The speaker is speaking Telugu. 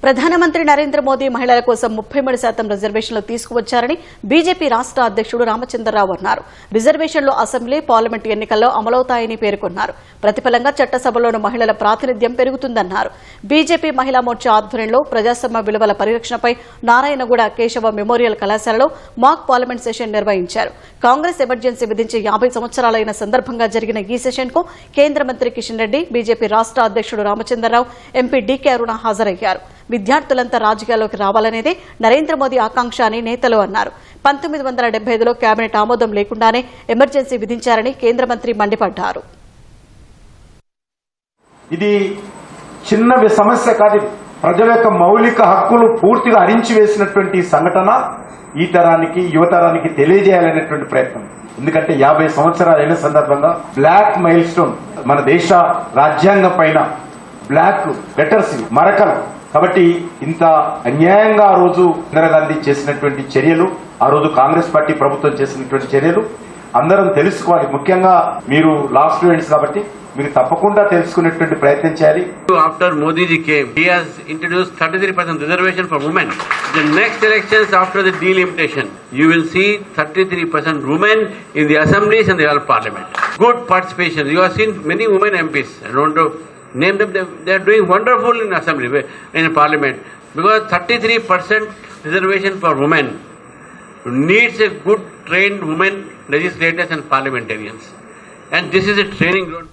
ప్రధానమంత్రి నరేంద్ర మోదీ మహిళల కోసం 33% రిజర్వేషన్లు తీసుకువచ్చారని బీజేపీ రాష్ట్ర అధ్యక్షుడు రామచంద్రరావు అన్నారు. రిజర్వేషన్లు అసెంబ్లీ, పార్లమెంటు ఎన్నికల్లో అమలవుతాయని పేర్కొన్నారు. ప్రతిఫలంగా చట్టసభలోనూ మహిళల ప్రాతినిధ్యం పెరుగుతుందన్నారు. బీజేపీ మహిళా మోర్చా ఆధ్వర్యంలో ప్రజాస్వామ్య విలువల పరిరక్షణపై నారాయణగూడ కేశవ మెమోరియల్ కళాశాలలో మాక్ పార్లమెంట్ సెషన్ నిర్వహించారు. కాంగ్రెస్ ఎమర్జెన్సీ విధించి 50 సంవత్సరాలైన సందర్భంగా జరిగిన ఈ సెషన్ కు కేంద్ర మంత్రి కిషన్ రెడ్డి, బీజేపీ రాష్ట్ర అధ్యక్షుడు రామచంద్రరావు, ఎంపీ డీకే అరుణ హాజరయ్యారు. విద్యార్థులంతా రాజకీయాల్లోకి రావాలనేదే నరేంద్ర మోదీ ఆకాంక్ష అని నేతలు అన్నారు. 1975లో కేబినెట్ ఆమోదం లేకుండానే ఎమర్జెన్సీ విధించారని కేంద్ర మంత్రి మండిపడ్డారు. ఇది చిన్న సమస్య కాదు. ప్రజల యొక్క మౌలిక హక్కులు పూర్తిగా హరించి వేసినటువంటి సంఘటన ఈ తరానికి, యువతరానికి తెలియజేయాలనేటువంటి ప్రయత్నం. ఎందుకంటే 50 సంవత్సరాలు అయిన సందర్భంగా బ్లాక్ మైల్ స్టోన్, మన దేశ రాజ్యాంగం పైన బ్లాక్ లెటర్స్, మరకలు. కాబట్టి ఇంత అన్యాయంగా ఆ రోజు ఇందిరాగాంధీ చేసినటువంటి చర్యలు, ఆ రోజు కాంగ్రెస్ పార్టీ ప్రభుత్వం చేసినటువంటి చర్యలు అందరం తెలుసుకోవాలి. ముఖ్యంగా మీరు లా స్టూడెంట్స్ కాబట్టి మీరు తప్పకుండా తెలుసుకునేటువంటి ప్రయత్నం చేయాలి. After Modi ji came, he has introduced 33% reservation for women. The next elections after the delimitation, you will see 33% women in the assemblies and the parliament. Good participation. You have seen many women MPs. I don't want to name them. They are doing wonderful in assembly, in parliament, because 33% reservation for women needs a good trained women legislators and parliamentarians, and this is a training ground.